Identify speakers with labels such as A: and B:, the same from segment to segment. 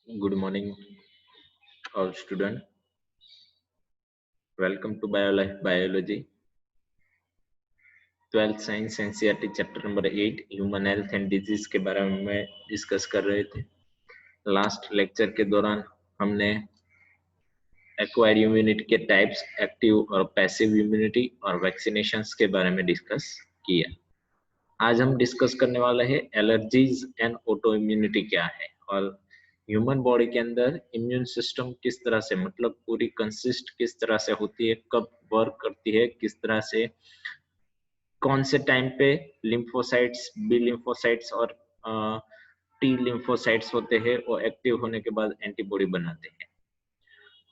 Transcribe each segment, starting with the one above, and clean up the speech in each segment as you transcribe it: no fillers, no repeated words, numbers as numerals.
A: Good morning, all student. Welcome to BioLife Biology, 12th Science NCERT chapter number 8 human health and disease के बारे में discuss कर रहे थे। लास्ट लेक्चर के दौरान हमने एक्वायर्ड इम्यूनिटी के टाइप्स, एक्टिव और पैसिव इम्यूनिटी और वैक्सीनेशंस के बारे में डिस्कस किया। आज हम डिस्कस करने वाले हैं एलर्जीज एंड ऑटो इम्यूनिटी क्या है और ह्यूमन बॉडी के अंदर इम्यून सिस्टम किस तरह से, मतलब पूरी कंसिस्ट किस तरह से होती है, कब वर्क करती है, किस तरह से, कौन से टाइम पे लिम्फोसाइट्स, बी लिम्फोसाइट्स और टी लिम्फोसाइट्स होते हैं वो एक्टिव होने के बाद एंटीबॉडी बनाते हैं।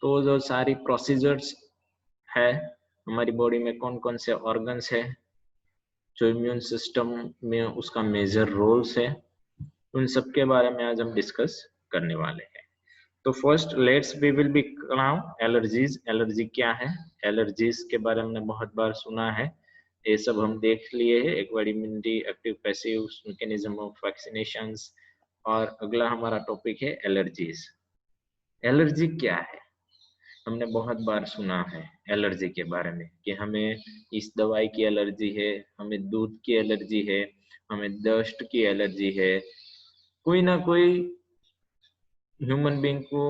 A: तो जो सारी प्रोसीजर्स है हमारी बॉडी में, कौन कौन से ऑर्गन्स है जो इम्यून सिस्टम में उसका मेजर रोल्स है, उन सब के बारे में आज हम डिस्कस करने वाले हैं। तो first let's we will be now allergies. Allergy क्या है? एलर्जीज के बारे में बहुत बार सुना है, ये सब हम देख लिए हैं, acquired immunity, active passive, mechanism of vaccinations. और अगला हमारा टॉपिक है एलर्जीज। एलर्जी क्या है? हमने बहुत बार सुना है एलर्जी के बारे में कि हमें इस दवाई की एलर्जी है, हमें दूध की एलर्जी है, हमें डस्ट की एलर्जी है। कोई ना कोई ह्यूमन बीइंग को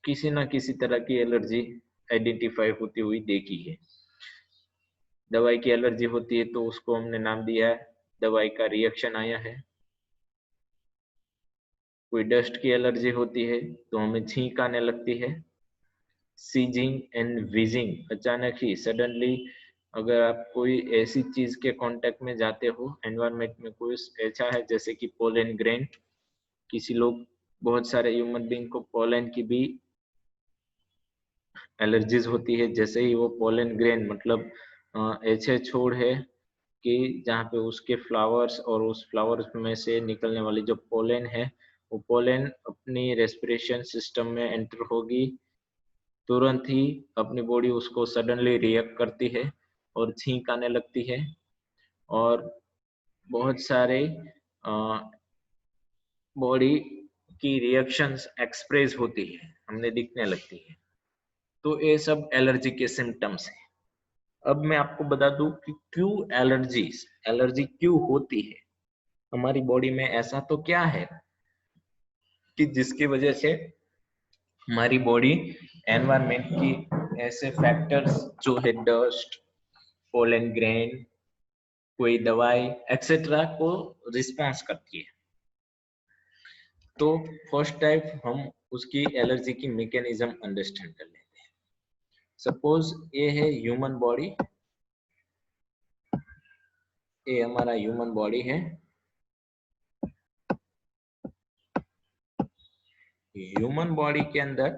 A: किसी ना किसी तरह की एलर्जी आइडेंटिफाई होती हुई देखी है। दवाई की एलर्जी होती है तो उसको हमने नाम दिया है, दवाई का रिएक्शन आया है। कोई डस्ट की एलर्जी होती है तो हमें छींक आने लगती है, सीजिंग एंड विजिंग, अचानक ही सडनली अगर आप कोई ऐसी चीज के कांटेक्ट में जाते हो, एनवायरनमेंट में कोई ऐसा है जैसे कि पोलन ग्रेन, किसी लोग, बहुत सारे ह्यूमन बीइंग को पोलन की भी एलर्जीज होती है। जैसे ही वो पोलन ग्रेन, मतलब ऐसे छोड़ है कि जहाँ पे उसके फ्लावर्स और उस फ्लावर्स में से निकलने वाली जो पोलन है, वो पोलन अपनी रेस्पिरेशन सिस्टम में एंटर होगी, तुरंत ही अपनी बॉडी उसको सडनली रिएक्ट करती है और छींक आने लगती है और बहुत सारे बॉडी की रिएक्शंस एक्सप्रेस होती है, हमने दिखने लगती है। तो ये सब एलर्जी के सिम्टम्स हैं। अब मैं आपको बता दूं कि क्यों एलर्जी क्यों होती है हमारी बॉडी में। ऐसा तो क्या है कि जिसकी वजह से हमारी बॉडी एनवायरनमेंट की ऐसे फैक्टर्स जो है डस्ट, पोलन ग्रेन, कोई दवाई एक्सेट्रा को रिस्पॉन्स करती है। तो फर्स्ट टाइप हम उसकी एलर्जी की मैकेनिज्म अंडरस्टैंड कर लेते हैं। सपोज ये है ह्यूमन बॉडी, ये हमारा ह्यूमन बॉडी है। ह्यूमन बॉडी के अंदर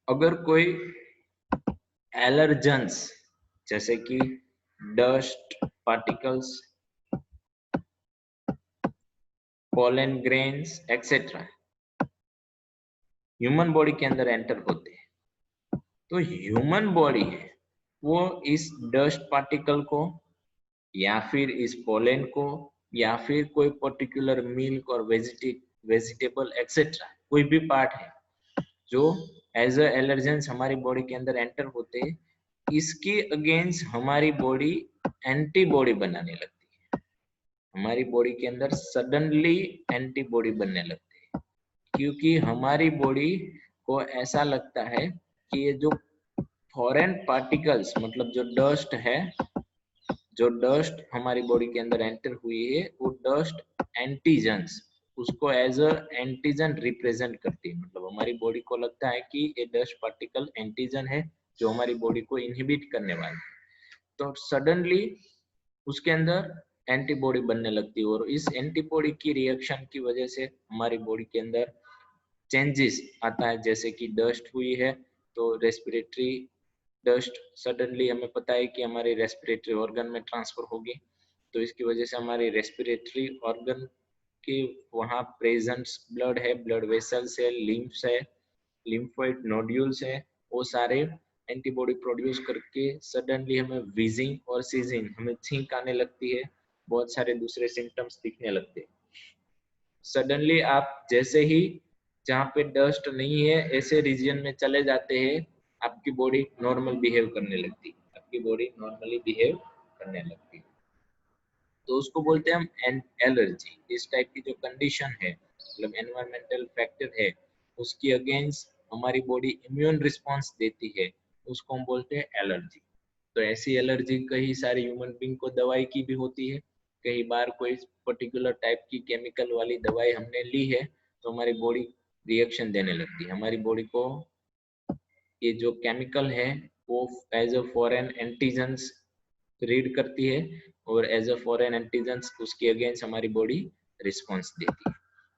A: अगर कोई एलर्जेंस जैसे कि dust particles, pollen grains etcetera human body के अंदर एंटर होते हैं, तो ह्यूमन बॉडी है वो इस डस्ट पार्टिकल को या फिर इस पोलन को या फिर कोई पर्टिकुलर मिल्क और वेजिटेबल एक्सेट्रा कोई भी पार्ट है जो एज अ एलर्जेंस हमारी बॉडी के अंदर एंटर होते हैं, इसके अगेंस्ट हमारी बॉडी एंटीबॉडी बनाने लगती है। हमारी बॉडी के अंदर सडनली एंटीबॉडी बनने लगती है, क्योंकि हमारी बॉडी को ऐसा लगता है कि ये जो फॉरेन पार्टिकल्स, मतलब जो डस्ट है, जो डस्ट हमारी बॉडी के अंदर एंटर हुई है, वो डस्ट एंटीजन्स, उसको एज अ एंटीजन रिप्रेजेंट करती है। मतलब हमारी बॉडी को लगता है कि ये डस्ट पार्टिकल एंटीजन है जो हमारी बॉडी को इनहिबिट करने वाला है। तो सडनली उसके अंदर एंटीबॉडी बनने लगती है और इस एंटीबॉडी की रिएक्शन की वजह से हमारी बॉडी के अंदर चेंजेस आता है। जैसे कि डस्ट हुई है तो रेस्पिरेटरी डस्ट सडनली हमें पता है कि हमारे रेस्पिरेटरी ऑर्गन में ट्रांसफर होगी, तो इसकी वजह से हमारे रेस्पिरेटरी ऑर्गन के वहाँ प्रेजेंट्स ब्लड है, ब्लड वेसल्स है, लिम्फ्स है, लिम्फोइड नोड्यूल्स है, वो सारे एंटीबॉडी प्रोड्यूस करके सडनली हमें विजिंग और सीजिंग, हमें छींक आने लगती है, बहुत सारे दूसरे सिम्टम्स दिखने लगते हैं। सडनली आप जैसे ही जहाँ पे डस्ट नहीं है ऐसे रीजन में चले जाते हैं, आपकी बॉडी नॉर्मल बिहेव करने लगती है, आपकी बॉडी नॉर्मली बिहेव करने लगती है। तो उसको बोलते हैं हम एलर्जी। इस टाइप की जो कंडीशन है, मतलब एनवायरमेंटल फैक्टर है, उसकी अगेंस्ट हमारी बॉडी इम्यून रिस्पॉन्स देती है, उसको हम बोलते हैं एलर्जी। तो ऐसी एलर्जी कई सारे ह्यूमन बींग को दवाई की भी होती है। कई बार कोई पर्टिकुलर टाइप की केमिकल वाली दवाई हमने ली है तो हमारी बॉडी रिएक्शन देने लगती है। हमारी बॉडी को ये जो केमिकल है वो as a foreign antigens read करती है और एज अ फॉरेन एंटीजेंस उसके अगेंस्ट हमारी बॉडी रिस्पॉन्स देती है।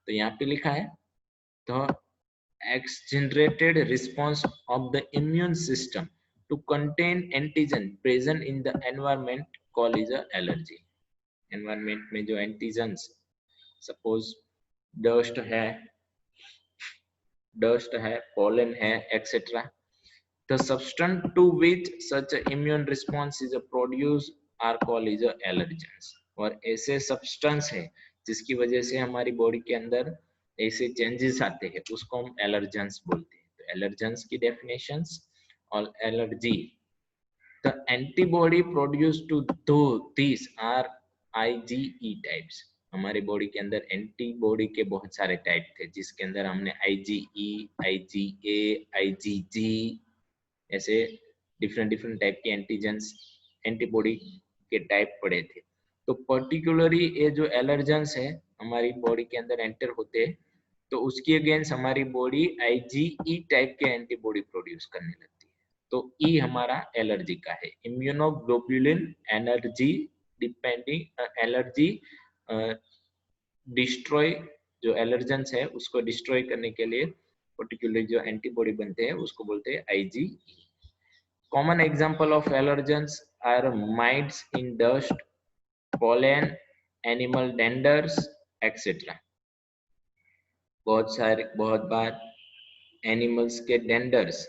A: तो यहाँ पे लिखा है the exaggerated response of the immune system to contain antigen present in the environment called is a allergy। environment में जो antigens suppose dust है pollen है etc, the substance to which such a immune response is produced are called is a allergens। और ऐसे substance है जिसकी वजह से हमारी बॉडी के अंदर ऐसे चेंजेस आते हैं उसको हम एलर्जेंस बोलते हैं। तो एलर्जेंस की डेफिनेशंस और allergy, the antibody produced to these are IgE types। हमारी बॉडी के अंदर एंटीबॉडी के बहुत सारे टाइप थे जिसके अंदर हमने IgE, IgA, IgG ऐसे डिफरेंट डिफरेंट टाइप के एंटीजेंस एंटीबॉडी के टाइप पड़े थे। तो पर्टिकुलरली ये जो एलर्जेंस है हमारी बॉडी के अंदर एंटर होते हैं तो उसकी अगेंस्ट हमारी बॉडी IgE टाइप के एंटीबॉडी प्रोड्यूस करने लगती है। तो ई हमारा एलर्जी का है, immunoglobulin energy depending allergy destroy, जो एलर्जेंस है उसको डिस्ट्रॉय करने के लिए पर्टिकुलर जो एंटीबॉडी बनते हैं उसको बोलते हैं IgE। Common example of allergens are mites in dust, pollen, animal danders etcetera. बहुत बार एनिमल्स के डेंडर्स,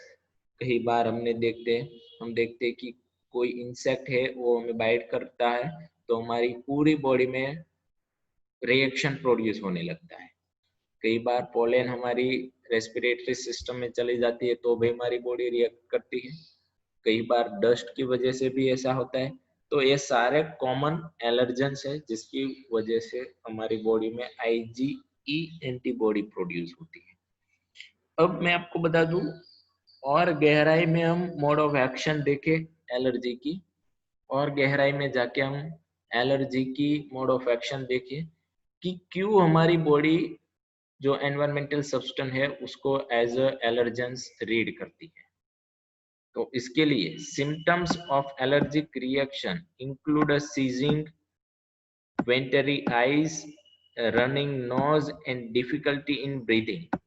A: कई बार हम देखते हैं कि कोई इंसेक्ट है वो हमें बाइट करता है तो हमारी पूरी बॉडी में रिएक्शन प्रोड्यूस होने लगता है। कई बार पोलन हमारी रेस्पिरेटरी सिस्टम में चली जाती है तो भी हमारी बॉडी रिएक्ट करती है। कई बार डस्ट की वजह से भी ऐसा होता है। तो ये सारे कॉमन एलर्जेंस है जिसकी वजह से हमारी बॉडी में IgE एंटीबॉडी प्रोड्यूस होती है। अब मैं आपको बता दूं और गहराई में हम मोड ऑफ एक्शन देखें एलर्जी की, और गहराई में जाके हम एलर्जी की मोड ऑफ एक्शन देखें कि क्यों हमारी बॉडी जो एनवायरमेंटल सब्सटेंस है उसको एज अ एलर्जेंस रीड करती है। तो इसके लिए symptoms of allergic reaction include a sneezing, watery eyes, running nose and difficulty in breathing.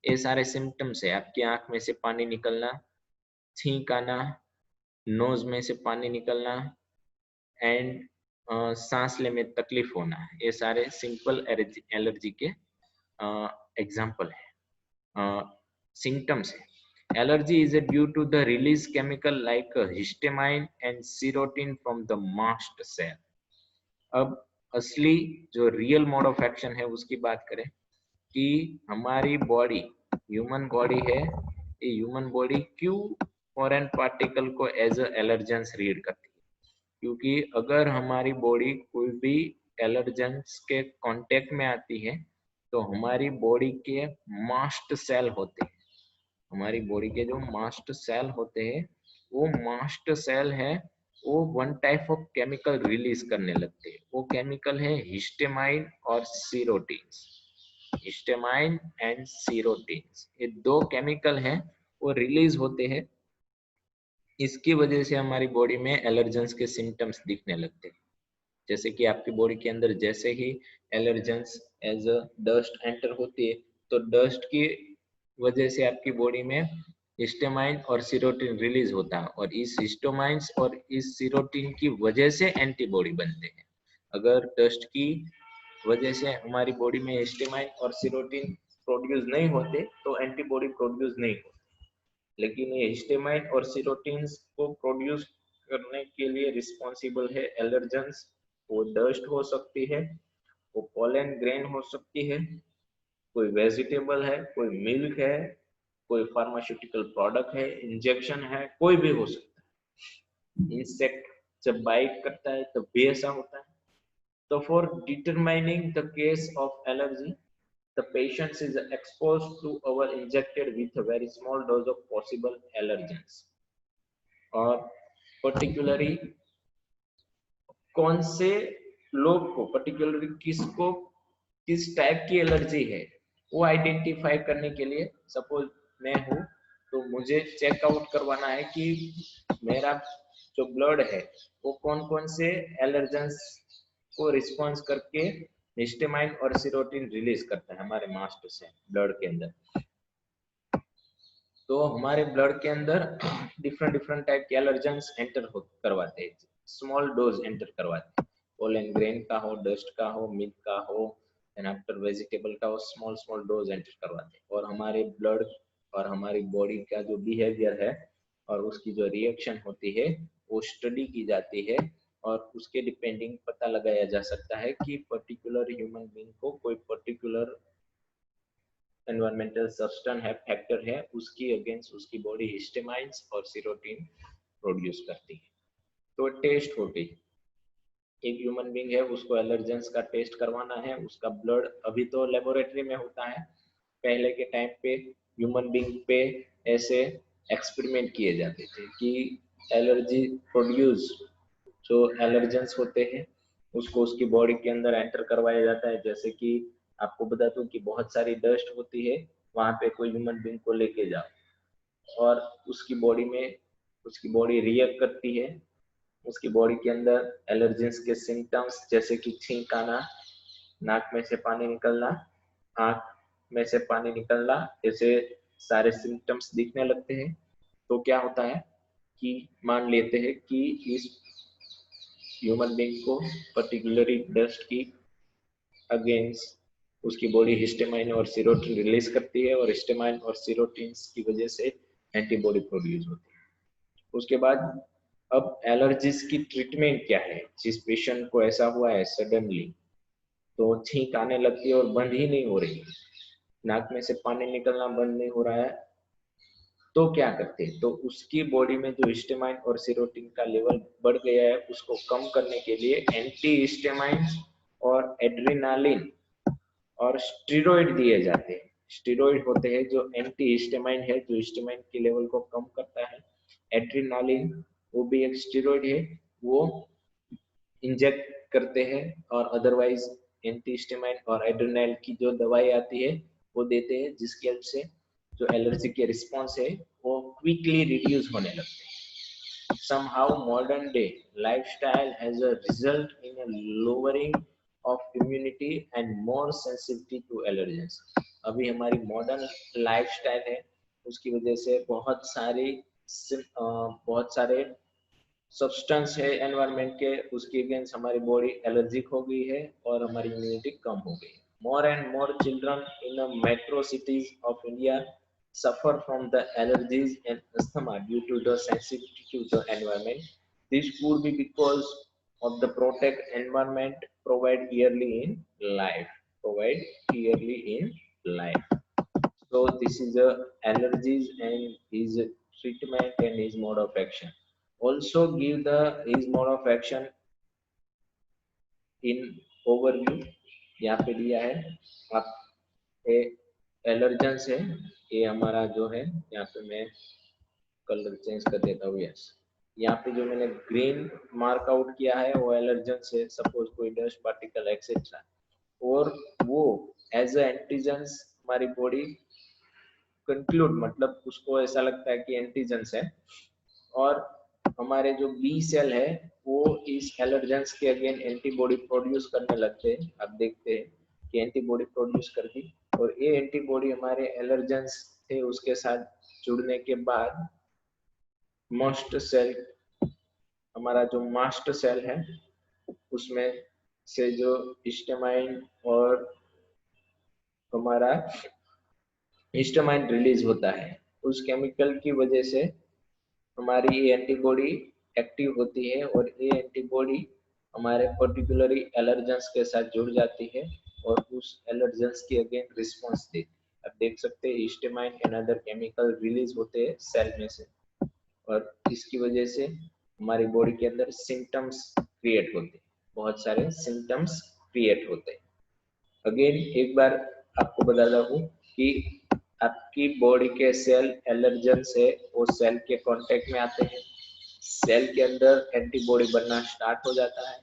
A: ये सारे सिम्टम्स है, आपकी आंख में से पानी निकलना, छींक आना, नोज में से पानी निकलना एंड सांस लेने में तकलीफ होना, ये सारे सिंपल एलर्जी के एग्जाम्पल है, सिम्टम्स है। Allergy is due to the release chemical like histamine and serotonin from the mast cell। अब असली जो रियल मोड ऑफ एक्शन है उसकी बात करें कि हमारी बॉडी, ह्यूमन बॉडी है, ये ह्यूमन बॉडी क्यों फॉरेन पार्टिकल को एज अ एलर्जेंस रीड करती है? क्योंकि अगर हमारी बॉडी कोई भी एलर्जेंस के कांटेक्ट में आती है तो हमारी बॉडी के मास्ट सेल होते हैं, हमारी बॉडी के जो मास्ट सेल होते हैं वो मास्ट सेल है वो one type of chemical release करने लगते हैं। वो केमिकल है हिस्टेमाइन और सीरोटिन। हिस्टेमाइन एंड सीरोटिन ये दो केमिकल हैं वो रिलीज होते हैं, इसकी वजह से हमारी बॉडी में एलर्जेंस के सिम्टम्स दिखने लगते हैं। जैसे कि आपकी बॉडी के अंदर जैसे ही allergens as a dust enter होती है तो डस्ट की वजह से आपकी बॉडी में हिस्टामाइन और सीरोटिन रिलीज होता है और इस हिस्टामाइंस और इस सीरोटिन की वजह से एंटीबॉडी बनते हैं। अगर डस्ट की वजह से हमारी बॉडी में हिस्टामाइन और सीरोटिन प्रोड्यूस नहीं होते तो एंटीबॉडी प्रोड्यूस नहीं होते, लेकिन ये हिस्टामाइन और सीरोटिन को प्रोड्यूस करने के लिए रिस्पॉन्सिबल है एलर्जेंस। वो डस्ट हो सकती है वो पोलन ग्रेन हो सकती है, कोई वेजिटेबल है, कोई मिल्क है, कोई फार्मास्यूटिकल प्रोडक्ट है, इंजेक्शन है, कोई भी हो सकता है। इंसेक्ट जब बाइट करता है तब भी ऐसा होता है। तो for determining the case of allergy, the patient is exposed to or injected with a very small dose of possible allergens, और पर्टिकुलरली कौन से लोग को, पर्टिकुलरली किसको किस टाइप की एलर्जी है वो आइडेंटिफाई करने के लिए, सपोज मैं हूँ तो मुझे चेकआउट करवाना है कि मेरा जो ब्लड है वो कौन कौन से एलर्जेंस को रिस्पॉन्स करके हिस्टामाइन और सीरोटिन रिलीज करता है हमारे मास्ट से ब्लड के अंदर। तो हमारे ब्लड के अंदर डिफरेंट टाइप के एलर्जेंस एंटर करवाते हैं, स्मॉल डोज एंटर करवाते हैं। पोलन ग्रेन का हो, डस्ट का हो, मिल्क का हो, एंड आफ्टर वेजिटेबल का हो, स्मॉल डोज एंटर करवाते हैं। और हमारे ब्लड और हमारी बॉडी का जो बिहेवियर है और उसकी जो रिएक्शन होती है वो स्टडी की जाती है, और उसके डिपेंडिंग पता लगाया जा सकता है कि पर्टिकुलर ह्यूमन बीइंग को कोई पर्टिकुलर एनवायरमेंटल सब्सटेंस है, फैक्टर है, उसकी अगेंस्ट उसकी बॉडी हिस्टामाइन्स और सीरोटिन प्रोड्यूस करती है। तो टेस्ट हो गई, एक ह्यूमन बीइंग है उसको एलर्जेंस का टेस्ट करवाना है, उसका ब्लड अभी तो लेबोरेटरी में होता है, पहले के टाइम पे ह्यूमन बीइंग पे ऐसे एक्सपेरिमेंट किए जाते थे कि एलर्जी प्रोड्यूस जो एलर्जेंस होते हैं उसको उसकी बॉडी के अंदर एंटर करवाया जाता है। जैसे कि आपको बता दूं कि बहुत सारी डस्ट होती है, वहां पे कोई ह्यूमन बीइंग को लेके जाओ और उसकी बॉडी में उसकी बॉडी रिएक्ट करती है, उसकी बॉडी के अंदर एलर्जेंस के सिम्टम्स जैसे कि छींक आना, नाक में से पानी निकलना, आंख में से पानी निकलना, ऐसे सारे सिम्टम्स दिखने लगते हैं। तो क्या होता है कि मान लेते हैं कि इस ह्यूमन बीइंग को पर्टिकुलरली डस्ट की अगेंस्ट उसकी बॉडी हिस्टामाइन और सीरोटिन रिलीज करती है, और हिस्टामाइन और सीरोटिन की वजह से एंटीबॉडी प्रोड्यूस होती है। उसके बाद अब एलर्जीज की ट्रीटमेंट क्या है, जिस पेशेंट को ऐसा हुआ है सडनली तो छींक आने लगती है और बंद ही नहीं हो रही, नाक में से पानी निकलना बंद नहीं हो रहा है, तो क्या करते हैं, तो उसकी बॉडी में जो हिस्टामाइन और सीरोटिन का लेवल बढ़ गया है उसको कम करने के लिए एंटी हिस्टामाइन और एड्रेनालिन और स्टेरॉइड दिए जाते हैं। स्टेरॉइड होते हैं जो एंटी हिस्टामाइन है, जो हिस्टामाइन के लेवल को कम करता है। एड्रेनालिन वो भी एक स्टेरॉइड है, वो इंजेक्ट करते हैं, और अदरवाइज एंटी हिस्टामाइन और एड्रेनालिन की जो दवाई आती है वो देते हैं, जिसकी हेल्प से जो एलर्जी के रिस्पॉन्स है वो क्विकली रिड्यूस होने लगते हैं। Somehow modern day lifestyle has a result in a lowering of immunity and more sensitivity to allergens. अभी हमारी मॉडर्न लाइफस्टाइल है, उसकी वजह से बहुत सारे सब्सटेंस है एनवायरमेंट के, उसके अगेंस्ट हमारी बॉडी एलर्जिक हो गई है और हमारी इम्यूनिटी कम हो गई है। More and more children in the metro cities of India suffer from the allergies and asthma due to the sensitivity to the environment. This could be because of the protect environment provide yearly in life. So this is the allergies and his treatment and his mode of action. Also give the his mode of action in overview, यहाँ पे दिया है। आप allergens है, ये हमारा जो है, यहाँ पे मैं कलर चेंज कर देता हूँ। यस, यहाँ पे जो मैंने ग्रीन मार्क आउट किया है वो एलर्जेंस है, सपोज कोई डस्ट पार्टिकल एक्सेट्रा, और वो एज अ एंटीजेंस हमारी बॉडी कंक्लूड, मतलब उसको ऐसा लगता है कि एंटीजेंस है, और हमारे जो बी सेल है वो इस एलर्जेंस के अगेन एंटीबॉडी प्रोड्यूस करने लगते हैं। आप देखते हैं कि एंटीबॉडी प्रोड्यूस कर दी, और ये एंटीबॉडी हमारे एलर्जेंस थे उसके साथ जुड़ने के बाद मास्ट सेल, हमारा जो मास्ट सेल है उसमें से जो हिस्टामाइन और हमारा हिस्टामाइन रिलीज होता है, उस केमिकल की वजह से हमारी ये एंटीबॉडी एक्टिव होती है, और ये एंटीबॉडी हमारे पर्टिकुलरली एलर्जेंस के साथ जुड़ जाती है और उस एलर्जेंस की अगेन रिस्पॉन्स देती है। आप देख सकते हैं histamine and other chemical release होते हैं सेल में से और इसकी वजह से हमारी बॉडी के अंदर सिम्टम्स क्रिएट होते हैं, बहुत सारे सिम्टम्स क्रिएट होते हैं। अगेन एक बार आपको बताता हूँ कि आपकी बॉडी के सेल एलर्जन से वो सेल के कांटेक्ट में आते हैं, सेल के अंदर एंटीबॉडी बनना स्टार्ट हो जाता है।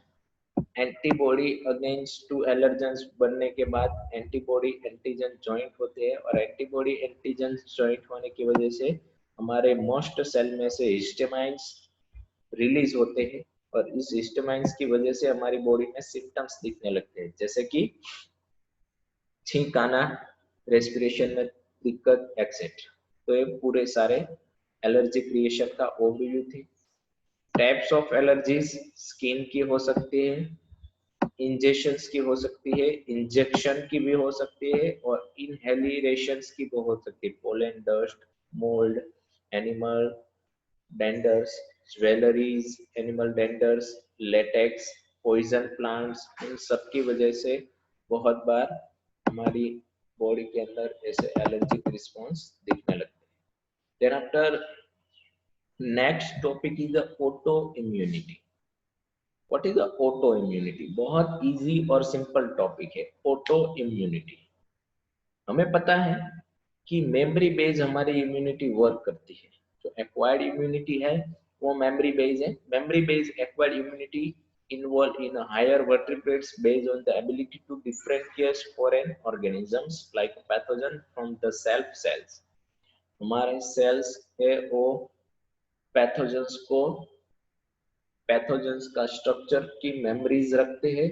A: एंटीबॉडी अगेंस्ट टू एलर्जेंस बनने के बाद एंटीबॉडी एंटीजन जॉइंट होते हैं और एंटीबॉडी एंटीजन जॉइंट होने की वजह से हमारे मोस्ट सेल में से हिस्टामाइन्स रिलीज होते हैं और इस हिस्टामाइन्स की वजह से हमारी बॉडी में सिम्टम्स दिखने लगते हैं, जैसे कि छींक आना, रेस्पिरेशन में दिक्कत एक्सेट्रा। तो ये पूरे सारे एलर्जी क्रिएशन का ओवरव्यू थी। टाइप्स ऑफ एलर्जीज स्किन की हो सकती है, इंजेक्शंस की हो सकती है, इंजेक्शन की भी हो सकती है और इनहेलेशंस की भी हो सकती है। Pollen, dust, mould, animal danders, jewelleries, animal danders, latex, poison plants, इन सब की वजह से बहुत बार हमारी बॉडी के अंदर ऐसे एलर्जिक रिस्पॉन्स दिखने लगते हैं। Then after next topic is the autoimmunity. What is the autoimmunity? बहुत इजी और सिंपल टॉपिक है ऑटो इम्यूनिटी। हमें पता है कि मेमोरी बेस्ड हमारी इम्यूनिटी वर्क करती है। जो एक्वायर्ड इम्यूनिटी है वो मेमोरी बेस्ड है। Memory based acquired immunity involved in a higher vertebrates based on the ability to differentiate foreign organisms like pathogen from the self cells। हमारे sales है वो पैथोजेंस का स्ट्रक्चर की मेमोरीज रखते हैं,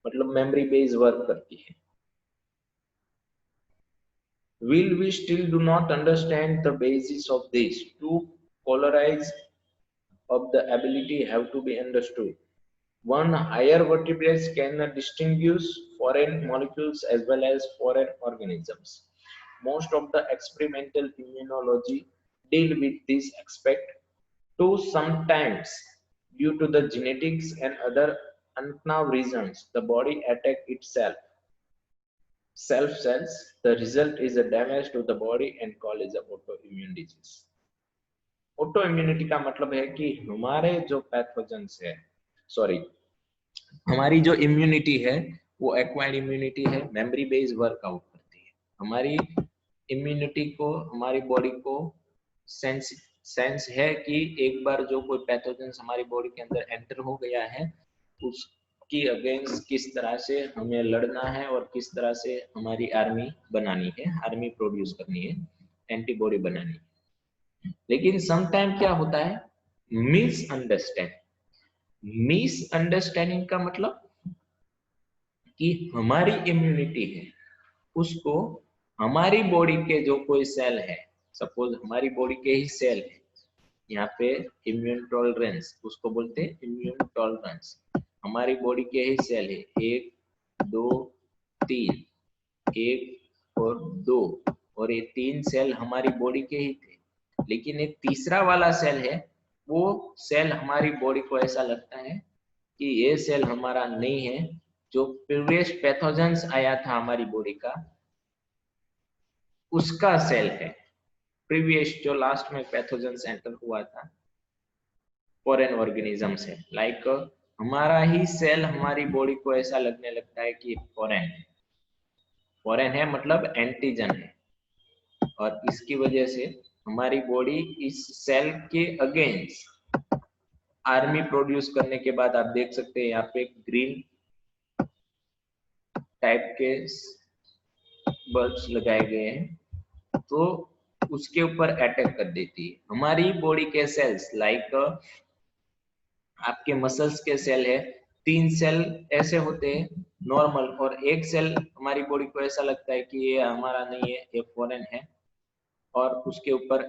A: मतलब मेमोरी बेस्ड वर्क करती है। Will we still do not understand the basis of this? Two polarize of the ability have to be understood. One, higher vertebrates can distinguish foreign molecules as well as foreign organisms. Most of the experimental immunology deal with this aspect. Two, sometimes due to the genetics and other unknown reasons, the body attack itself. Self cells, the result is a damage to the body and called as a autoimmune disease। Auto immunity का मतलब है कि हमारे जो pathogens है, sorry, हमारी जो immunity है वो एक्वायर्ड इम्यूनिटी है, मेमोरी बेस्ड वर्कआउट करती है। हमारी इम्यूनिटी को, हमारी बॉडी को सेंस है कि एक बार जो कोई पैथोजेंस हमारी बॉडी के अंदर एंटर हो गया है उसकी अगेंस्ट किस तरह से हमें लड़ना है और किस तरह से हमारी आर्मी बनानी है, आर्मी प्रोड्यूस करनी है, एंटीबॉडी बनानी है। लेकिन समटाइम क्या होता है, मिसअंडरस्टैंडिंग का मतलब कि हमारी इम्यूनिटी है उसको हमारी बॉडी के जो कोई सेल है, सपोज हमारी बॉडी के ही सेल है, यहाँ पे इम्यून टॉलरेंस उसको बोलते हैं, इम्यून टॉलरेंस हमारी बॉडी के ही सेल है, 1 2 3, 1 और 2, और ये 3 सेल हमारी बॉडी के ही थे। लेकिन एक तीसरा वाला सेल है, वो सेल हमारी बॉडी को ऐसा लगता है कि ये सेल हमारा नहीं है, जो प्रीवियस पैथोजेंस आया था हमारी बॉडी का उसका सेल है, प्रीवियस जो लास्ट में पैथोजेंस एंटर हुआ था फॉरेन ऑर्गेनिजम्स है। लाइक हमारा ही सेल हमारी बॉडी को ऐसा लगने लगता है कि फॉरेन है मतलब एंटीजन है, और इसकी वजह से हमारी बॉडी इस सेल के अगेंस्ट आर्मी प्रोड्यूस करने के बाद आप देख सकते हैं यहाँ पे ग्रीन टाइप के बल्ब्स लगाए गए हैं, तो उसके ऊपर अटैक कर देती है। हमारी बॉडी के सेल्स लाइक आपके मसल्स के सेल है, 3 सेल ऐसे होते हैं नॉर्मल, और एक सेल हमारी बॉडी को ऐसा लगता है कि ये हमारा नहीं है, ये फॉरेन है, और उसके ऊपर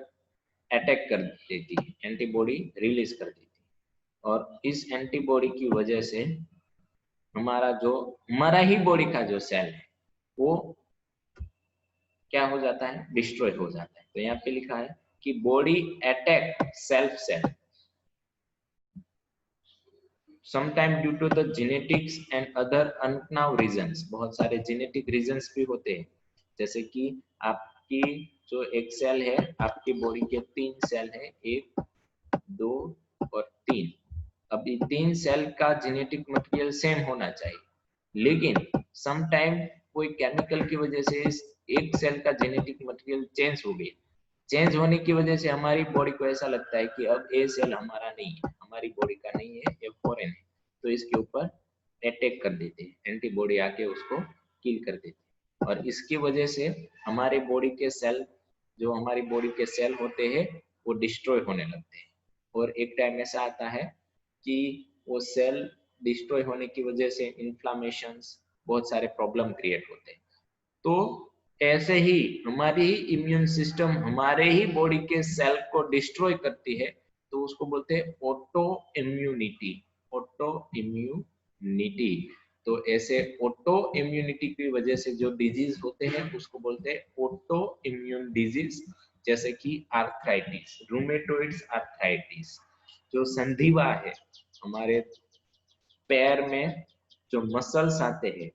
A: अटैक कर देती है, एंटीबॉडी रिलीज कर देती है। और इस एंटीबॉडी की वजह से हमारा ही बॉडी का जो सेल है वो क्या हो जाता है, डिस्ट्रॉय हो जाता है। तो यहाँ पे लिखा है कि body attack self cell. Sometime due to the genetics and other unknown reasons, बहुत सारे जेनेटिक रीजंस भी होते हैं, जैसे कि आपकी जो एक सेल है, आपकी बॉडी के 3 सेल है, 1 2 और 3। अब ये 3 सेल का जेनेटिक मटेरियल सेम होना चाहिए, लेकिन समटाइम कोई केमिकल की वजह से इस एक सेल का जेनेटिक मटेरियल चेंज हो गया। चेंज होने की वजह से हमारी बॉडी को ऐसा लगता है कि अब ये सेल हमारा नहीं है, हमारी बॉडी का नहीं है, ये फॉरेन है, तो इसके ऊपर अटैक कर देते हैं, एंटीबॉडी आके उसको किल कर देते हैं। और इसकी वजह से हमारे बॉडी के सेल, जो हमारी बॉडी के सेल होते हैं, वो डिस्ट्रॉय होने लगते हैं। और एक टाइम ऐसा आता है कि वो सेल डिस्ट्रॉय होने की वजह से इन्फ्लामेशंस, बहुत सारे प्रॉब्लम क्रिएट होते हैं। तो ऐसे ही हमारी इम्यून सिस्टम हमारे ही बॉडी के सेल को डिस्ट्रॉय करती है, तो उसको बोलते हैं ऑटो इम्यूनिटी। Auto immunity. तो ऐसे ऑटो इम्यूनिटी की वजह से जो डिजीज होते हैं उसको बोलते हैं ऑटो इम्यून डिजीज, जैसे कि आर्थराइटिस, रूमेटोइड्स आर्थराइटिस। जो संधिवा है, हमारे पैर में जो मसल्स आते हैं,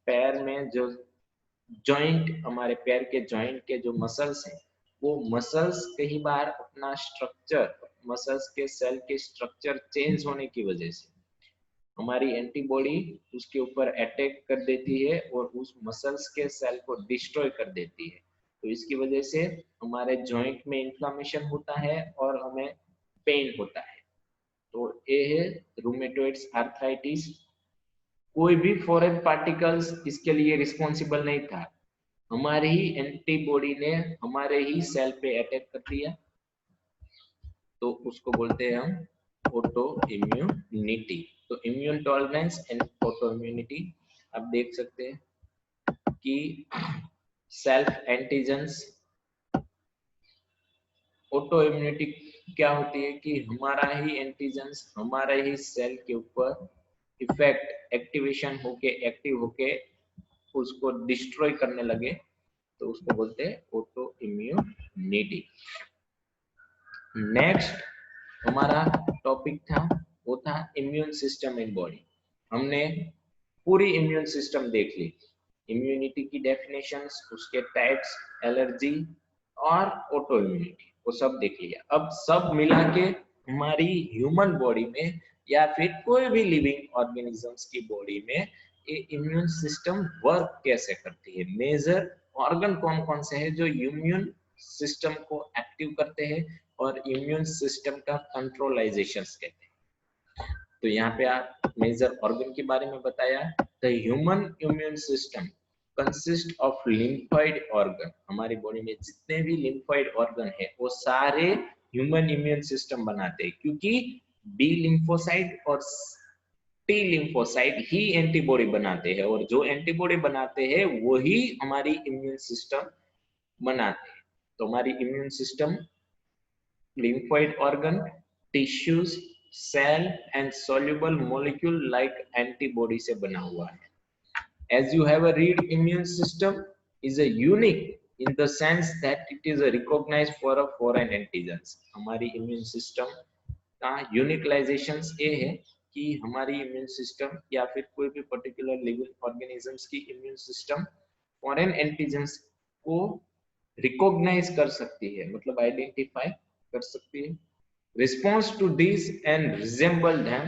A: पैर में जो जॉइंट, हमारे पैर के जॉइंट के जो मसल्स हैं, वो मसल्स कई बार अपना स्ट्रक्चर, मसल्स के सेल के स्ट्रक्चर चेंज होने की वजह से हमारी एंटीबॉडी उसके ऊपर अटैक कर देती है और उस मसल्स के सेल को डिस्ट्रॉय कर देती है। तो इसकी वजह से हमारे जॉइंट में इन्फ्लामेशन होता है और हमें पेन होता है। तो ये है रूमेटॉइड्स आर्थराइटिस। कोई भी फॉरेन पार्टिकल्स इसके लिए रिस्पॉन्सिबल नहीं था, हमारे ही एंटीबॉडी ने हमारे ही सेल पे अटैक कर दिया, तो उसको बोलते हैं हम ऑटो इम्यूनिटी। तो immune tolerance and auto immunity, आप देख सकते हैं कि सेल्फ एंटीजेंस, ऑटो इम्यूनिटी क्या होती है कि हमारा ही एंटीजेंस हमारे ही सेल के ऊपर इफेक्ट, एक्टिवेशन होके, एक्टिव होके उसको डिस्ट्रॉय करने लगे, तो उसको बोलते हैं ऑटो इम्यूनिटी। नेक्स्ट हमारा टॉपिक था, वो था इम्यून सिस्टम इन बॉडी। हमने पूरी इम्यून सिस्टम देख ली, इम्यूनिटी की डेफिनेशंस, उसके टाइप्स, एलर्जी और ऑटो इम्यूनिटी, वो सब देख लिया। अब सब मिला के हमारी ह्यूमन बॉडी में या फिर कोई भी लिविंग ऑर्गेनिजम्स की बॉडी में ये इम्यून सिस्टम वर्क कैसे करती है, मेजर ऑर्गन कौन कौन से हैं जो इम्यून सिस्टम को एक्टिव करते हैं और इम्यून सिस्टम का कंट्रोलाइजेशन कहते हैं। तो यहाँ पे आप मेजर ऑर्गन के बारे में बताया। The human immune system consist of lymphoid organ. हमारी बॉडी में जितने भी लिम्फॉइड ऑर्गन है वो सारे ह्यूमन इम्यून सिस्टम बनाते हैं, क्योंकि बी लिम्फोसाइट और टी लिम्फोसाइट ही एंटीबॉडी बनाते हैं, और जो एंटीबॉडी बनाते हैं वही हमारी इम्यून सिस्टम बनाते हैं। तो हमारी immune system lymphoid organ, tissues, cell and soluble molecule like antibody से बना हुआ है। As you have a read, immune system is a unique in the sense that it is a recognized for a foreign antigens। हमारी immune system का यूनिकलाइजेशन ये है कि हमारी इम्यून सिस्टम या फिर कोई भी पर्टिकुलर लिविंग ऑर्गेनिजम्स की इम्यून सिस्टम फॉरेन एंटीजेंस को रिकॉग्नाइज कर सकती है, मतलब आइडेंटिफाई कर सकती है। Response to these and resemble them,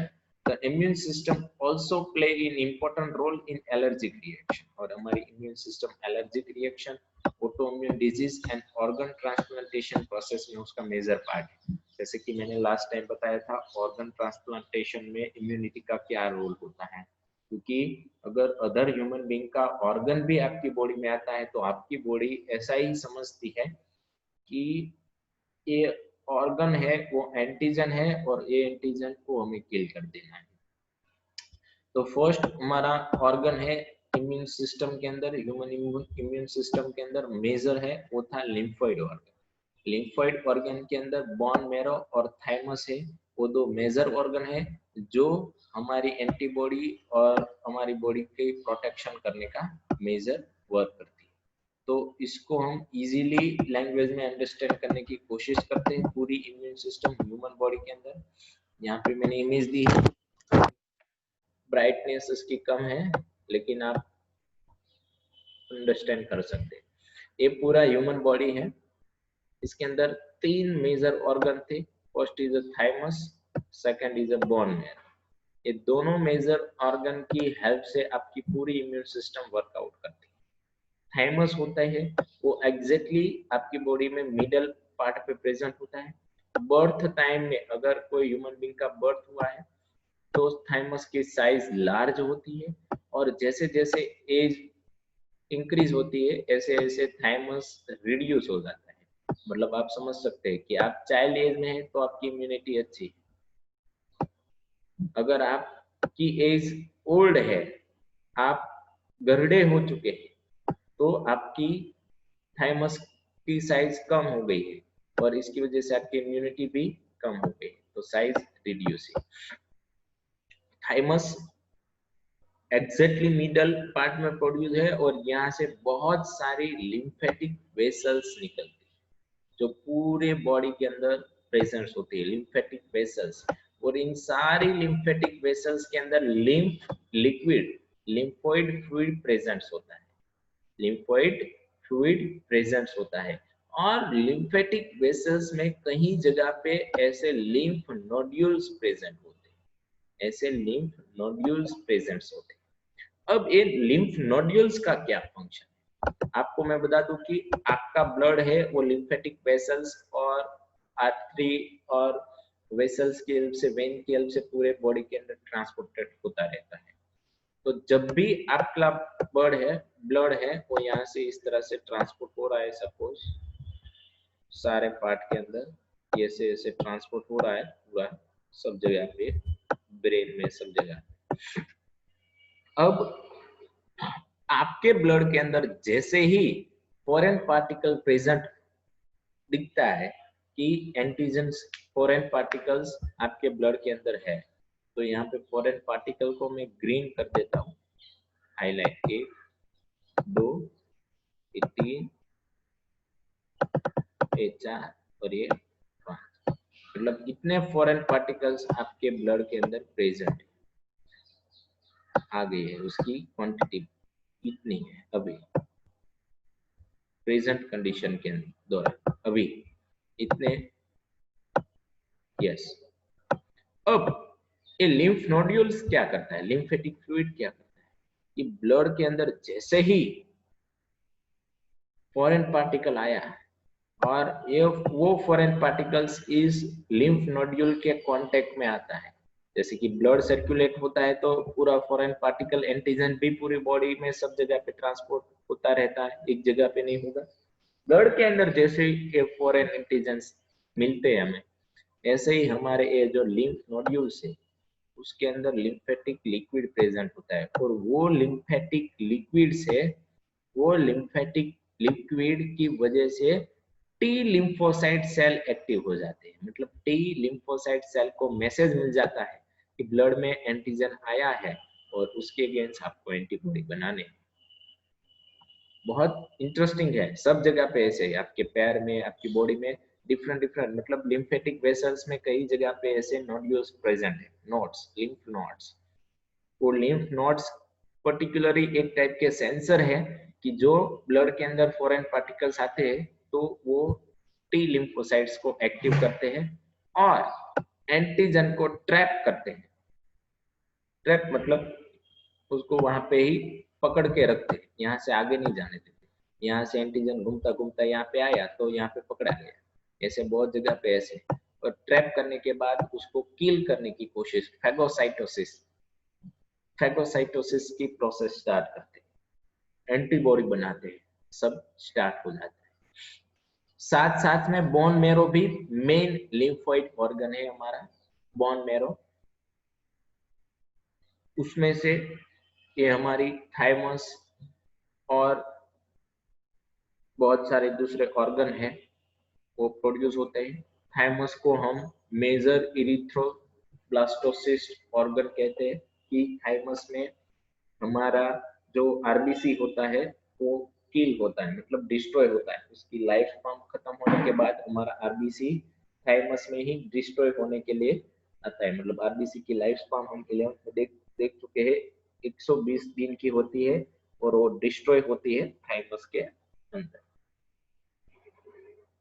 A: the immune system also play an important role in allergic reaction। और हमारी immune system allergic reaction, autoimmune disease and organ transplantation process में उसका मेजर पार्ट है। जैसे कि मैंने लास्ट टाइम बताया था, ऑर्गन ट्रांसप्लांटेशन में इम्यूनिटी का क्या रोल होता है, क्योंकि अगर अदर ह्यूमन बीइंग का ऑर्गन भी आपकी बॉडी में आता है तो आपकी बॉडी ऐसा ही समझती है कि ये ऑर्गन है, वो एंटीजन है और ये एंटीजन को हमें किल कर देना है। तो फर्स्ट हमारा ऑर्गन है इम्यून सिस्टम के अंदर, ह्यूमन इम्यून सिस्टम के अंदर मेजर है, वो था लिम्फोइड ऑर्गन। लिम्फोइड ऑर्गन के अंदर बोन मैरो और थाइमस है, वो दो मेजर ऑर्गन है जो हमारी एंटीबॉडी और हमारी बॉडी के प्रोटेक्शन करने का मेजर वर्क करती है। तो इसको हम इजीली लैंग्वेज में अंडरस्टैंड करने की कोशिश करते हैं, पूरी इम्यून सिस्टम ह्यूमन बॉडी के अंदर। यहाँ पे मैंने इमेज दी है, ब्राइटनेस इसकी कम है, लेकिन आप अंडरस्टैंड कर सकते हैं। ये पूरा ह्यूमन बॉडी है, इसके अंदर 3 मेजर ऑर्गन थे। First is a thymus, second is a bone marrow. ये दोनों मेजर ऑर्गन की हेल्प से आपकी पूरी इम्यून सिस्टम वर्कआउट करती है। थाइमस होता है वो एग्जैक्टली आपकी बॉडी में मिडल पार्ट पे प्रेजेंट होता है। बर्थ टाइम में अगर कोई ह्यूमन बीइंग का बर्थ हुआ है तो थाइमस की साइज लार्ज होती है, और जैसे जैसे एज इंक्रीज होती है ऐसे ऐसे थाइमस रिड्यूस हो जाता है। मतलब आप समझ सकते हैं कि आप चाइल्ड एज में हैं तो आपकी इम्यूनिटी अच्छी है। अगर आपकी एज ओल्ड है, आप गरड़े हो चुके हैं, तो आपकी थाइमस की साइज कम हो गई है और इसकी वजह से आपकी इम्यूनिटी भी कम हो गई है, तो साइज रिड्यूस है। थाइमस एग्जैक्टली मिडल पार्ट में प्रोड्यूस है और यहाँ से बहुत सारी लिम्फेटिक वेसल्स निकलती है जो पूरे बॉडी के अंदर प्रेजेंट होती है, लिम्फेटिक वेसल्स। और इन सारी लिम्फेटिक वेसल्स के अंदर lymph liquid, lymphoid fluid present होता है, लिम्फोइड फ्लूइड प्रेजेंट होता है। और लिम्फेटिक वेसल्स में कहीं जगह पे ऐसे लिम्फ नोड्यूल्स प्रेजेंट होते हैं, ऐसे लिम्फ नोड्यूल्स प्रेजेंट होते हैं। अब ये लिम्फ नोड्यूल्स का क्या फंक्शन है, आपको मैं बता दूं कि आपका ब्लड है वो लिम्फेटिक वेसल्स और आर्टरी और वेसल्स की हेल्प से, वेन की हेल्प से पूरे बॉडी के अंदर ट्रांसपोर्टेड होता रहता है। तो जब भी आपका ब्लड है वो यहाँ से इस तरह से ट्रांसपोर्ट हो रहा है, सपोज सारे पार्ट के अंदर ऐसे ऐसे ट्रांसपोर्ट हो रहा है पूरा सब जगह पे, ब्रेन में सब जगह। अब आपके ब्लड के अंदर जैसे ही फॉरेन पार्टिकल प्रेजेंट दिखता है कि एंटीजन्स फॉरेन पार्टिकल्स आपके ब्लड के अंदर है, तो यहाँ पे फॉरेन पार्टिकल को मैं ग्रीन कर देता हूँ, हाईलाइट 1 2 3 4 और ये 5। मतलब इतने फॉरेन पार्टिकल्स आपके ब्लड के अंदर प्रेजेंट आ गई है, उसकी क्वांटिटी इतनी है अभी प्रेजेंट कंडीशन के दौरान, अभी इतने। यस। अब ये लिम्फ नोड्यूल्स क्या करता है, लिम्फेटिक फ्लूइड क्या करता है कि ब्लड के अंदर जैसे ही फॉरेन पार्टिकल आया और ये वो फॉरेन पार्टिकल्स इस लिम्फ नोड्यूल के कांटेक्ट में आता है, जैसे कि ब्लड सर्कुलेट होता है तो पूरा फॉरेन पार्टिकल एंटीजन भी पूरी बॉडी में सब जगह पे ट्रांसपोर्ट होता रहता है, एक जगह पे नहीं होगा। ब्लड के अंदर जैसे ही फॉरेन एंटीजन्स मिलते हैं हमें, ऐसे ही हमारे ये जो लिम्फ नोड्यूल्स है उसके अंदर लिम्फेटिक लिक्विड प्रेजेंट होता है, और वो लिम्फेटिक लिक्विड से, वो लिम्फेटिक लिक्विड की वजह से टी लिम्फोसाइट सेल एक्टिव हो जाते हैं। मतलब टी लिम्फोसाइट सेल को मैसेज मिल जाता है कि ब्लड में एंटीजन आया है और उसके अगेंस्ट आपको एंटीबॉडी बनाने हैं। बहुत इंटरेस्टिंग है, सब जगह पे ऐसे है, आपके पैर में, आपकी बॉडी में डिफरेंट डिफरेंट, मतलब लिम्फेटिक वेसल्स में कई जगह पे ऐसे नोड्यूल्स प्रेजेंट है, नोड्स, लिम्फ नोड्स। वो लिम्फ नोड्स पर्टिकुलरली एक टाइप के सेंसर है कि जो ब्लड के अंदर फॉरेन पार्टिकल्स आते हैं तो वो टी लिम्फोसाइट्स को एक्टिव करते हैं और एंटीजन को ट्रैप करते हैं। ट्रैप मतलब उसको वहां पे ही पकड़ के रखते हैं, यहाँ से आगे नहीं जाने देते। यहाँ से एंटीजन घूमता घूमता यहाँ पे आया तो यहाँ पे पकड़ा गया, ऐसे बहुत जगह पे ऐसे। और ट्रैप करने के बाद उसको किल करने की कोशिश, फैगोसाइटोसिस, फैगोसाइटोसिस की प्रोसेस स्टार्ट करते हैं, एंटीबॉडी बनाते हैं, सब स्टार्ट हो जाता है। साथ साथ में बोन मैरो भी मेन लिम्फोइड ऑर्गन है हमारा, बोन मैरो। उसमें से ये हमारी थाइमस और बहुत सारे दूसरे ऑर्गन हैं वो प्रोड्यूस होते हैं। थाइमस को हम मेजर इरिथ्रोब्लास्टोसिस्ट ऑर्गन कहते हैं कि थाइमस में हमारा जो आरबीसी होता है वो किल होता है, मतलब डिस्ट्रॉय होता है, उसकी लाइफ फॉर्म खत्म होने के बाद हमारा आरबीसी थाइमस में ही डिस्ट्रॉय होने के लिए आता है। मतलब आरबीसी की लाइफ फॉर्म हम देख देख चुके हैं 120 दिन की होती है और वो डिस्ट्रॉय होती है थाइमस के अंदर।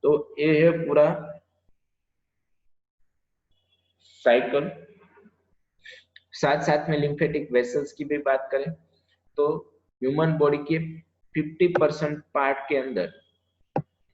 A: तो ये है पूरा साइकिल। साथ साथ में लिम्फेटिक वेसल्स की भी बात करें तो ह्यूमन बॉडी के 50% पार्ट के अंदर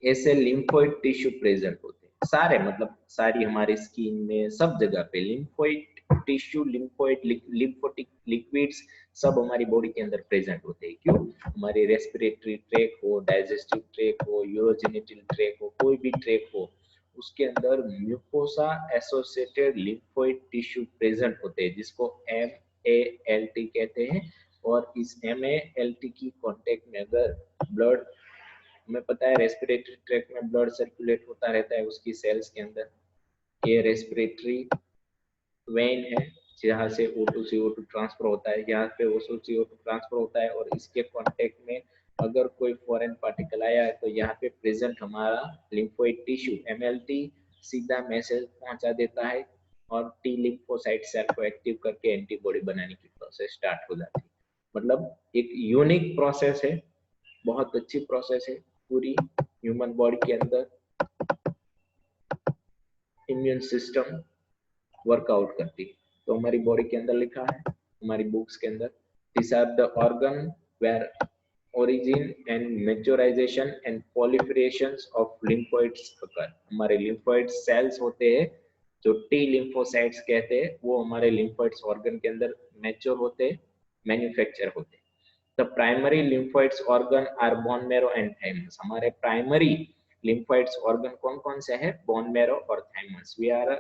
A: ऐसे लिम्फोइड टिश्यू प्रेजेंट होते हैं, सारे मतलब सारी हमारी स्किन में सब जगह पे lymphoid tissue, lymphoid lymphatic liquids सब हमारी बॉडी के अंदर प्रेजेंट होते हैं। क्यों? हमारी रेस्पिरेटरी ट्रैक हो, डाइजेस्टिव ट्रैक हो, यूरोजेनिटल ट्रैक हो, कोई भी ट्रैक हो, उसके अंदर mucosa associated lymphoid tissue present होते हैं, जिसको MALT कहते हैं। और इस MALT की कांटेक्ट में अगर ब्लड, हमें पता है रेस्पिरेटरी ट्रैक में ब्लड सर्कुलेट होता रहता है उसकी सेल्स के अंदर, ये रेस्पिरेटरी वेन है जहाँ से O2 CO2 ट्रांसफर होता है, यहाँ पे O2 CO2 ट्रांसफर होता है और इसके कांटेक्ट में अगर कोई फॉरेन पार्टिकल आया है तो यहाँ पे प्रेजेंट हमारा लिम्फोइड टिश्यू MLT सीधा मैसेज पहुंचा देता है और टी लिम्फोसाइट सेल को एक्टिव करके एंटीबॉडी बनाने की प्रोसेस स्टार्ट हो जाती है। मतलब एक यूनिक प्रोसेस है, बहुत अच्छी प्रोसेस है पूरी ह्यूमन बॉडी के अंदर इम्यून सिस्टम वर्कआउट करती है। तो हमारी बॉडी के अंदर लिखा है हमारी बुक्स के अंदर, this are the organ where origin and maturization and proliferations of lymphoids occur। हमारे lymphoid cells होते हैं जो T lymphocytes कहते हैं, वो हमारे lymphoids organ के अंदर मैच्योर होते हैं, मैन्युफैक्चर होते हैं। The primary lymphoids organ are bone marrow and thymus। हमारे primary lymphoids organ कौन कौन से हैं? Bone marrow और thymus। We are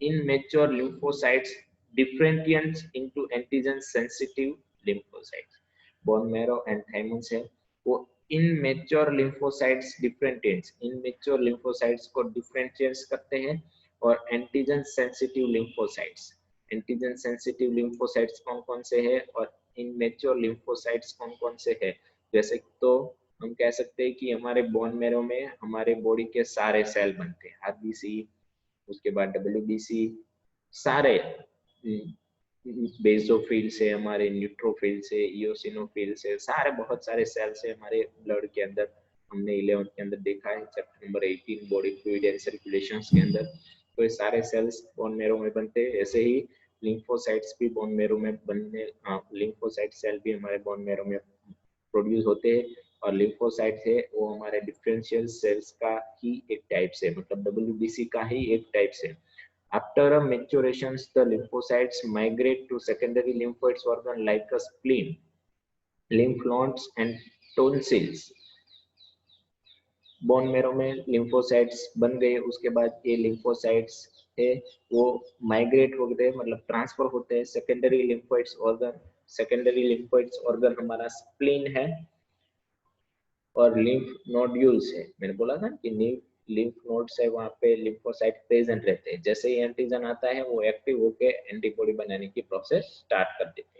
A: immature lymphocytes differentiates into antigen sensitive lymphocytes। bone marrow and thymus है वो immature lymphocytes differentiates, immature lymphocytes को differentiates करते हैं और antigen sensitive lymphocytes, antigen sensitive lymphocytes कौन कौन से हैं और इनमेच्योर लिम्फोसाइट्स कौन कौन से हैं। जैसे तो हम कह सकते हैं कि हमारे बोन मैरो में हमारे बॉडी के सारे सेल बनते हैं, RBC, उसके बाद WBC, सारे बेसोफिल से, हमारे न्यूट्रोफिल से, इयोसिनोफिल से, सारे बहुत सारे सेल से हमारे ब्लड के अंदर हमने 11th के अंदर देखा है chapter number 18 body fluid and circulations के अंदर। तो ये सारे सेल्स बोन मैरो में बनते हैं। ऐसे ही लिम्फोसाइट्स भी बोन मैरो में बनने, लिम्फोसाइट सेल भी हमारे बोन मैरो में प्रोड्यूस होते हैं और लिम्फोसाइट है वो हमारे डिफरेंशियल सेल्स का ही एक टाइप से, मतलब WBC का ही एक टाइप से। After a maturation, the lymphocytes migrate to secondary lymphoid organ like a spleen, lymph nodes and tonsils। Bone marrow में लिम्फोसाइट्स बन गए, उसके बाद ये लिम्फोसाइट्स है वो माइग्रेट हो गए, मतलब ट्रांसफर होते हैं सेकेंडरी लिम्फोइड्स ऑर्गन। सेकेंडरी लिम्फोइड्स ऑर्गन हमारा स्प्लीन है और लिम्फ नोड्यूल्स है। मैंने बोला था कि लिम्फ नोड्स है, वहां पे लिम्फोसाइट प्रेजेंट रहते हैं। जैसे ही एंटीजन आता है वो एक्टिव होके एंटीबॉडी बनाने की प्रोसेस स्टार्ट कर देते हैं।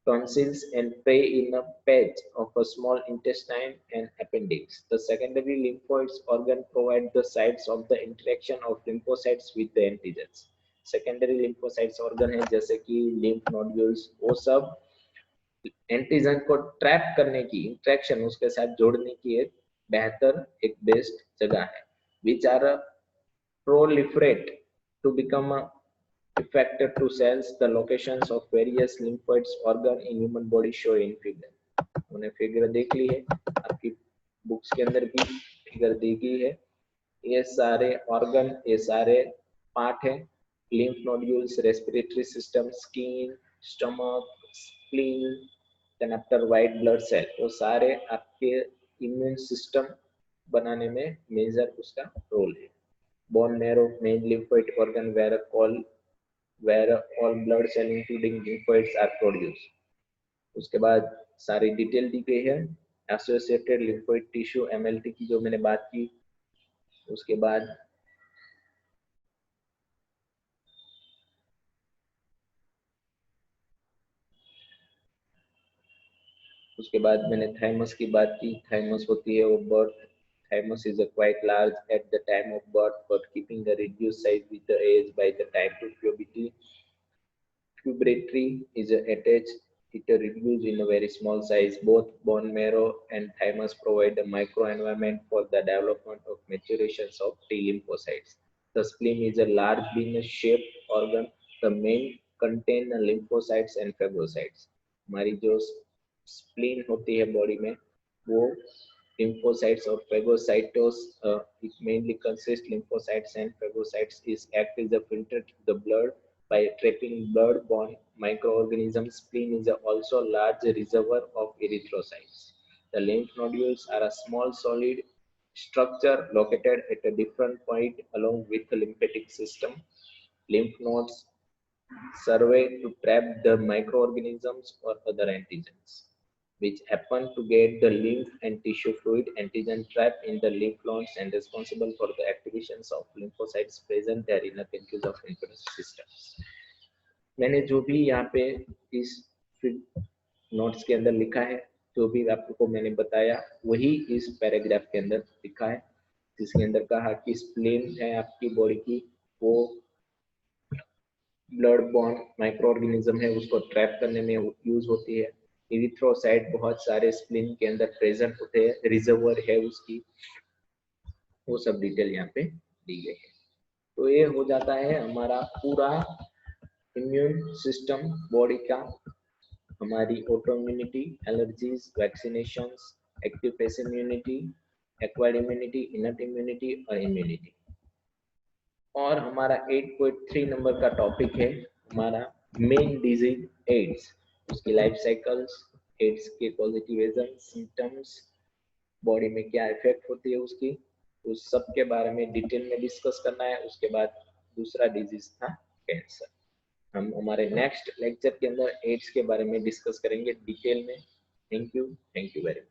A: Tonsils and prey in a patch of a small intestine and appendix। The secondary lymphoids organ provide the sites of the interaction of lymphocytes with the antigens। secondary lymphocytes organ है जैसे कि lymph nodules, वो सब antigen को trap करने की, interaction उसके साथ जोड़ने की एक बेहतर, एक बेस्ट जगह है। Which are proliferate to become effector to cells। the locations of various lymphoids organ in human body show in figure। उन्हें फिगर देख ली है, आपकी बुक्स के अंदर भी फिगर दी गई है। ये सारे ऑर्गन, ये सारे पार्ट है, lymph nodules, respiratory system, skin, stomach, spleen, then after white blood cell, वो सारे आपके इम्यून सिस्टम बनाने में मेजर उसका रोल है। Bone marrow main lymphoid organ where all blood cell including lymphoids are produced। उसके बाद सारी डिटेल दी गई है, एसोसिएटेड लिम्फोइड टिश्यू MLT की जो मैंने बात की। उसके बाद मैंने थाइमस की बात की। थाइमस होती है वो birth, thymus is quite large at the time of birth but keeping a reduced size with the age by the time to puberty। Puberty is attached, it reduces in a very small size. Both bone marrow and thymus provide a microenvironment for the development of maturation of T lymphocytes. The spleen is a large bean-shaped organ. The main contain lymphocytes and phagocytes. हमारी जो spleen होती है body में वो lymphocytes or phagocytos, it mainly consists lymphocytes and phagocytes is act as a filter to the blood by trapping blood-borne microorganisms. Spleen is also a large reservoir of erythrocytes. The lymph nodules are a small solid structure located at a different point along with the lymphatic system. Lymph nodes serve to trap the microorganisms or other antigens, which happen to get the lymph and tissue fluid. Antigen trapped in the lymph nodes and responsible for the activations of lymphocytes present there in a pancreas of lymphatic systems. मैंने जो भी यहाँ पे इस notes के अंदर लिखा है, जो भी आपको मैंने बताया वही इस पैराग्राफ के अंदर लिखा है, जिसके अंदर कहा कि स्प्लीन है आपकी बॉडी की, वो ब्लड बॉर्न माइक्रो ऑर्गेनिज्म है, उसको ट्रैप करने में यूज होती है. इरिथ्रोसाइट बहुत सारे स्प्लीन के अंदर प्रेजेंट होते हैं, रिजर्वर है उसकी, वो सब डिटेल यहाँ पे दी गई है. तो ये हो जाता है हमारा पूरा इम्यून सिस्टम बॉडी का, हमारी auto immunity, allergies, vaccinations, active passive immunity, acquired immunity, inert immunity और इम्यूनिटी. और हमारा 8.3 नंबर का टॉपिक है हमारा मेन डिजीज एड्स, उसकी लाइफ साइकिल्स, एड्स के पॉजिटिव एजेंट, सिम्टम्स, बॉडी में क्या इफेक्ट होती है उसकी, उस सब के बारे में डिटेल में डिस्कस करना है. उसके बाद दूसरा डिजीज था कैंसर. हम हमारे नेक्स्ट लेक्चर के अंदर एड्स के बारे में डिस्कस करेंगे डिटेल में. Thank you very much.